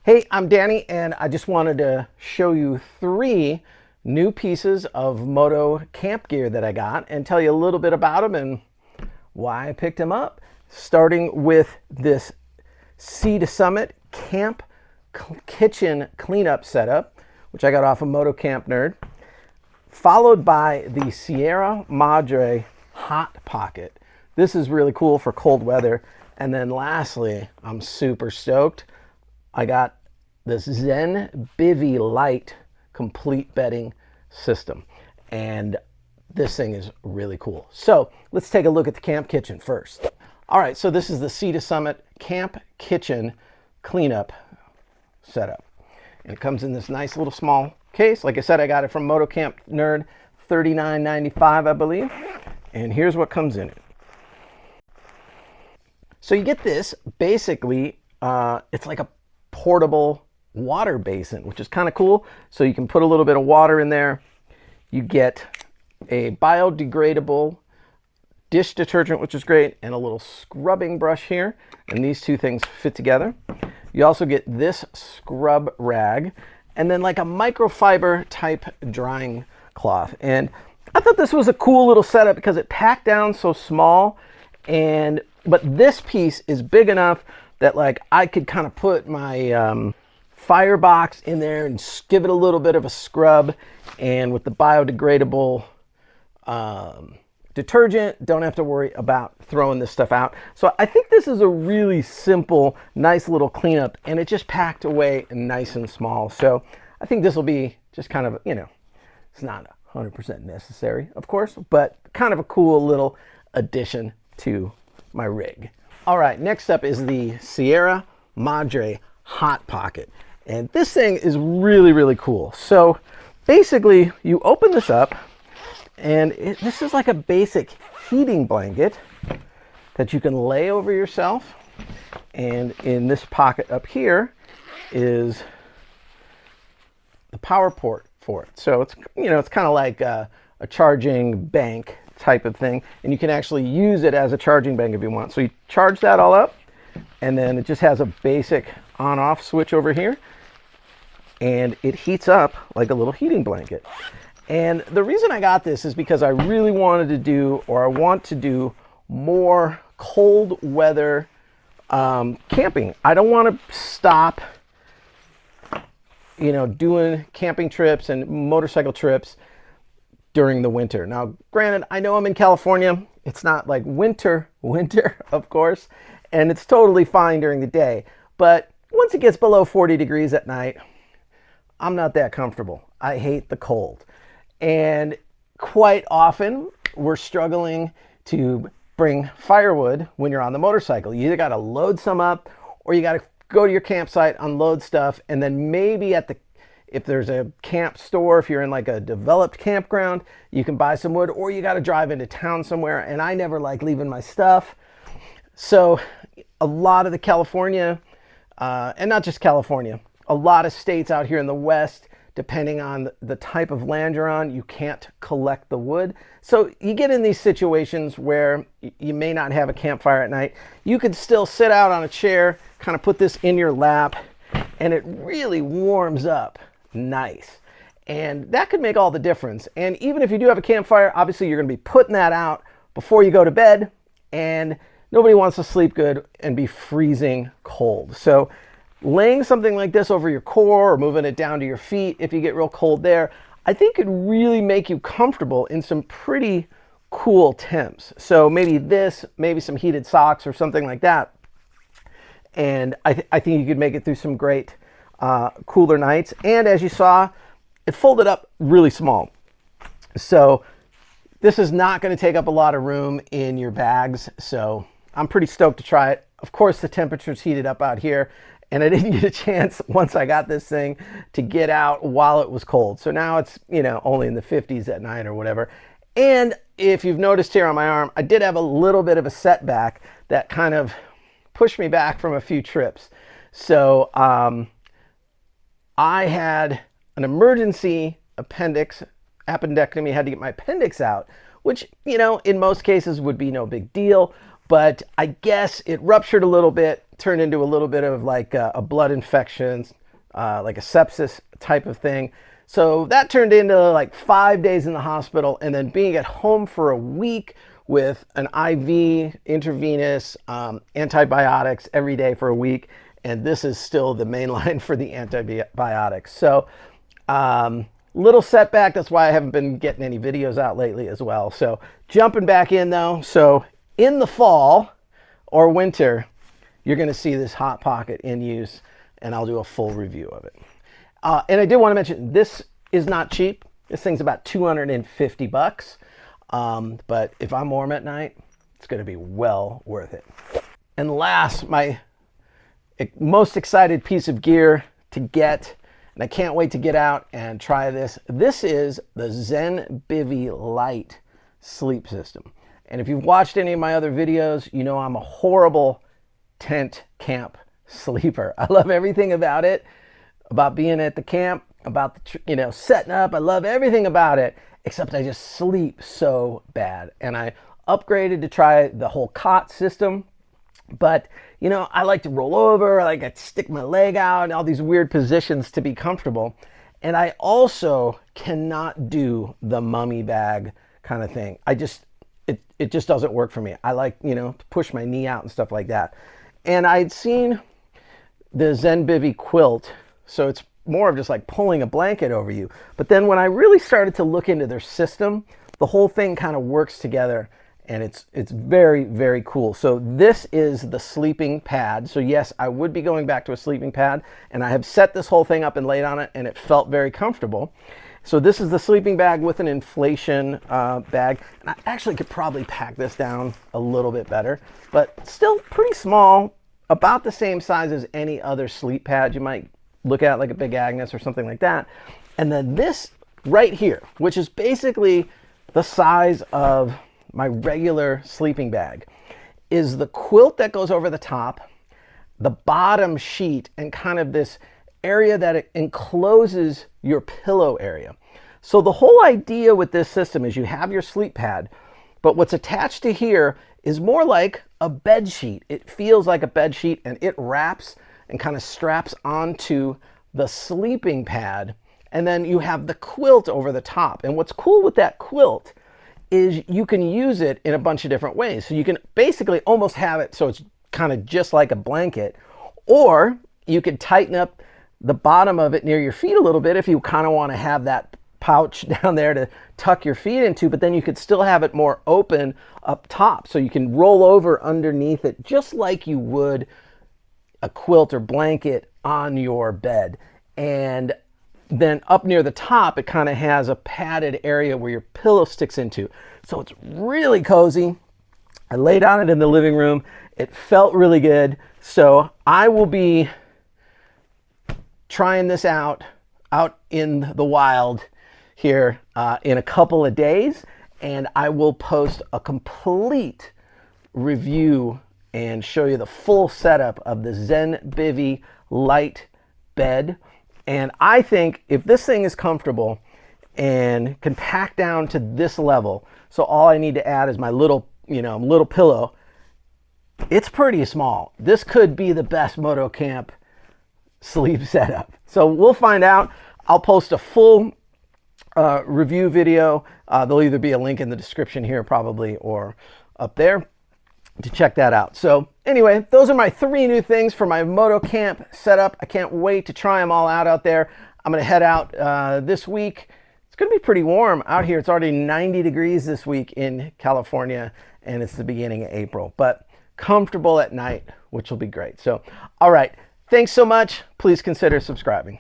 Hey, I'm Danny, and I just wanted to show you 3 new pieces of Moto camp gear that I got and tell you a little bit about them and why I picked them up. Starting with this Sea to Summit camp kitchen cleanup setup, which I got off of Moto Camp Nerd, followed by the Sierra Madre hot pocket. This is really cool for cold weather. And then lastly, I'm super stoked, I got this Zen Bivvy Light complete bedding system. And this thing is really cool. So let's take a look at the camp kitchen first. All right, so this is the Sea to Summit camp kitchen cleanup setup. And it comes in this nice little small case. Like I said, I got it from Moto Camp Nerd, $39.95, I believe. And here's what comes in it. So you get this, basically, it's like a portable water basin, which is kind of cool. So you can put a little bit of water in there. You get a biodegradable dish detergent, which is great, and a little scrubbing brush here. And these two things fit together. You also get this scrub rag, and then like a microfiber type drying cloth. And I thought this was a cool little setup because it packed down so small, but this piece is big enough that like I could kind of put my firebox in there and give it a little bit of a scrub. And with the biodegradable detergent, don't have to worry about throwing this stuff out. So I think this is a really simple, nice little cleanup, and it just packed away nice and small. So I think this will be just kind of, it's not 100% necessary, of course, but kind of a cool little addition to my rig. All right, next up is the Sierra Madre hot pocket. And this thing is really, really cool. So basically you open this up, and this is like a basic heating blanket that you can lay over yourself. And in this pocket up here is the power port for it. So it's, it's kind of like a charging bank type of thing, and you can actually use it as a charging bank if you want. So you charge that all up, and then it just has a basic on-off switch over here, and it heats up like a little heating blanket. And the reason I got this is because I really wanted to do, or I want to do, more cold weather camping. I don't want to stop doing camping trips and motorcycle trips during the winter. Now, granted, I know I'm in California. It's not like winter, of course, and it's totally fine during the day. But once it gets below 40 degrees at night, I'm not that comfortable. I hate the cold. And quite often, we're struggling to bring firewood when you're on the motorcycle. You either got to load some up, or you got to go to your campsite, unload stuff, and then maybe if there's a camp store, if you're in like a developed campground, you can buy some wood, or you got to drive into town somewhere. And I never like leaving my stuff. So a lot of the California, and not just California, a lot of states out here in the West, depending on the type of land you're on, you can't collect the wood. So you get in these situations where you may not have a campfire at night. You could still sit out on a chair, kind of put this in your lap, and it really warms up nice. And that could make all the difference. And even if you do have a campfire, obviously you're going to be putting that out before you go to bed, and nobody wants to sleep good and be freezing cold. So laying something like this over your core or moving it down to your feet if you get real cold there, I think could really make you comfortable in some pretty cool temps. So maybe maybe some heated socks or something like that. And I think you could make it through some great cooler nights. And as you saw, it folded up really small. So this is not going to take up a lot of room in your bags. So I'm pretty stoked to try it. Of course, the temperature's heated up out here, and I didn't get a chance once I got this thing to get out while it was cold. So now it's, only in the 50s at night or whatever. And if you've noticed here on my arm, I did have a little bit of a setback that kind of pushed me back from a few trips. So I had an emergency appendectomy, had to get my appendix out, which, in most cases would be no big deal. But I guess it ruptured a little bit, turned into a little bit of like a blood infection, like a sepsis type of thing. So that turned into like 5 days in the hospital, and then being at home for a week with an IV, intravenous, antibiotics every day for a week. And this is still the main line for the antibiotics. So little setback. That's why I haven't been getting any videos out lately as well. So jumping back in though. So in the fall or winter, you're going to see this Hot Pocket in use, and I'll do a full review of it. And I did want to mention, this is not cheap. This thing's about 250 bucks. But if I'm warm at night, it's going to be well worth it. And last, my most excited piece of gear to get, and I can't wait to get out and try this. This is the Zen Bivvy Light sleep system. And if you've watched any of my other videos, you know I'm a horrible tent camp sleeper. I love everything about it, about being at the camp, about the, setting up. I love everything about it, except I just sleep so bad. And I upgraded to try the whole cot system. But, I like to roll over, I like to stick my leg out, and all these weird positions to be comfortable. And I also cannot do the mummy bag kind of thing. It just doesn't work for me. I like, to push my knee out and stuff like that. And I'd seen the Zen Bivvy quilt, so it's more of just like pulling a blanket over you. But then when I really started to look into their system, the whole thing kind of works together, and it's very, very cool. So this is the sleeping pad. So yes, I would be going back to a sleeping pad, and I have set this whole thing up and laid on it, and it felt very comfortable. So this is the sleeping bag with an inflation bag. And I actually could probably pack this down a little bit better, but still pretty small, about the same size as any other sleep pad you might look at, like a Big Agnes or something like that. And then this right here, which is basically the size of my regular sleeping bag, is the quilt that goes over the top, the bottom sheet, and kind of this area that it encloses your pillow area. So the whole idea with this system is you have your sleep pad, but what's attached to here is more like a bed sheet. It feels like a bed sheet, and it wraps and kind of straps onto the sleeping pad. And then you have the quilt over the top. And what's cool with that quilt is you can use it in a bunch of different ways. So you can basically almost have it so it's kind of just like a blanket, or you could tighten up the bottom of it near your feet a little bit if you kind of want to have that pouch down there to tuck your feet into, but then you could still have it more open up top. So you can roll over underneath it just like you would a quilt or blanket on your bed. And then up near the top, it kind of has a padded area where your pillow sticks into. So it's really cozy. I laid on it in the living room. It felt really good. So I will be trying this out in the wild here in a couple of days. And I will post a complete review and show you the full setup of the Zen Bivvy Light bed. And I think if this thing is comfortable and can pack down to this level, so all I need to add is my little pillow, it's pretty small. This could be the best Moto camp sleep setup. So we'll find out. I'll post a full review video. There'll either be a link in the description here probably, or up there to check that out. So anyway, those are my 3 new things for my Moto camp setup. I can't wait to try them all out there. I'm going to head out this week. It's going to be pretty warm out here. It's already 90 degrees this week in California, and it's the beginning of April, but comfortable at night, which will be great. So, all right. Thanks so much. Please consider subscribing.